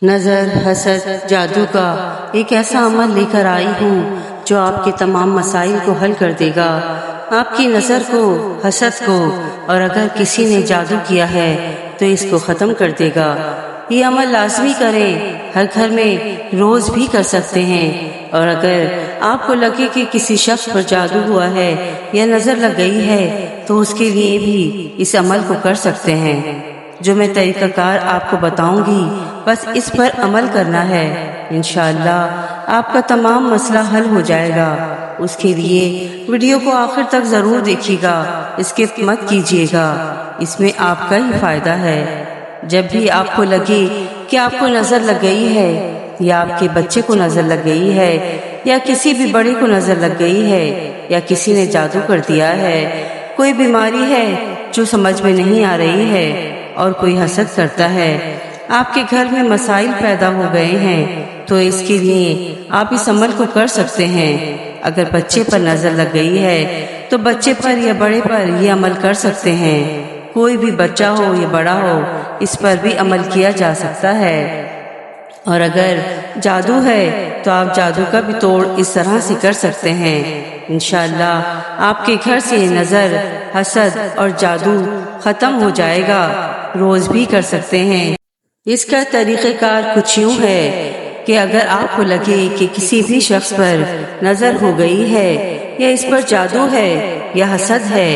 نظر، حسد، جادو کا ایک ایسا عمل لے کر آئی ہوں جو آپ کے تمام مسائل کو حل کر دے گا، آپ کی نظر کو، حسد کو، اور اگر کسی نے جادو کیا ہے تو اس کو ختم کر دے گا۔ یہ عمل لازمی کریں، ہر گھر میں روز بھی کر سکتے ہیں، اور اگر آپ کو لگے کہ کسی شخص پر جادو ہوا ہے یا نظر لگ گئی ہے تو اس کے لیے بھی اس عمل کو کر سکتے ہیں۔ جو میں طریقہ کار آپ کو بتاؤں گی، بس اس پر عمل کرنا ہے، انشاءاللہ آپ کا تمام مسئلہ حل ہو جائے گا۔ اس کے لیے ویڈیو کو آخر تک ضرور دیکھیے گا، اسکپ مت کیجیے گا، اس میں آپ کا ہی فائدہ ہے۔ جب بھی آپ کو لگے کہ آپ کو نظر لگ گئی ہے، یا آپ کے بچے کو نظر لگ گئی ہے، یا کسی بھی بڑے کو نظر لگ گئی ہے، یا کسی نے جادو کر دیا ہے، کوئی بیماری ہے جو سمجھ میں نہیں آ رہی ہے، اور کوئی حسد کرتا ہے، آپ کے گھر میں مسائل پیدا ہو گئے ہیں، تو اس کے لیے آپ اس عمل کو کر سکتے ہیں۔ اگر بچے پر نظر لگ گئی ہے تو بچے پر یا بڑے پر یہ عمل کر سکتے ہیں، کوئی بھی بچہ ہو یا بڑا ہو، اس پر بھی عمل کیا جا سکتا ہے۔ اور اگر جادو ہے تو آپ جادو کا بھی توڑ اس طرح سے کر سکتے ہیں، انشاءاللہ آپ کے گھر سے نظر، حسد اور جادو ختم ہو جائے گا۔ روز بھی کر سکتے ہیں۔ اس کا طریقہ کار کچھ یوں ہے کہ اگر آپ کو لگے کہ کسی بھی شخص پر نظر ہو گئی ہے، یا اس پر جادو ہے یا حسد ہے،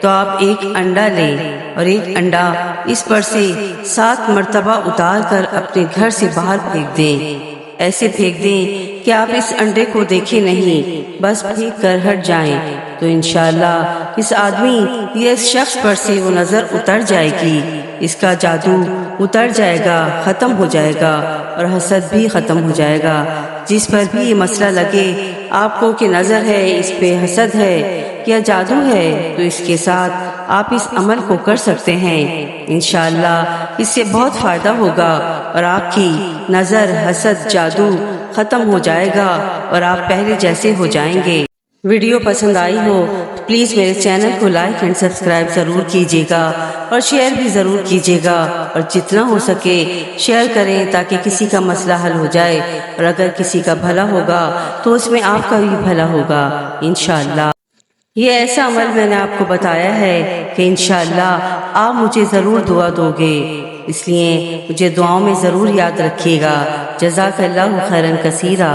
تو آپ ایک انڈا لیں اور ایک انڈا اس پر سے 7 مرتبہ اتار کر اپنے گھر سے باہر پھینک دیں۔ ایسے پھینک دیں کہ آپ اس انڈے کو دیکھیں نہیں، بس پھینک کر ہٹ جائیں، تو انشاءاللہ اس آدمی یا اس شخص پر سے وہ نظر اتر جائے گی، اس کا جادو اتر جائے گا، ختم ہو جائے گا، اور حسد بھی ختم ہو جائے گا۔ جس پر بھی یہ مسئلہ لگے آپ کو کہ نظر ہے، اس پہ حسد ہے یا جادو ہے، تو اس کے ساتھ آپ اس عمل کو کر سکتے ہیں، انشاءاللہ اس سے بہت فائدہ ہوگا، اور آپ کی نظر، حسد، جادو ختم ہو جائے گا، اور آپ پہلے جیسے ہو جائیں گے۔ ویڈیو پسند آئی ہو تو پلیز میرے چینل کو لائک اینڈ سبسکرائب ضرور کیجیے گا، اور شیئر بھی ضرور کیجیے گا، اور جتنا ہو سکے شیئر کریں تاکہ کسی کا مسئلہ حل ہو جائے، اور اگر کسی کا بھلا ہوگا تو اس میں آپ کا بھی بھلا ہوگا، انشاءاللہ۔ یہ ایسا عمل میں نے آپ کو بتایا ہے کہ انشاءاللہ آپ مجھے ضرور دعا دو گے، اس لیے مجھے دعاؤں میں ضرور یاد رکھیے گا۔ جزاک اللہ خیرا کثیرا۔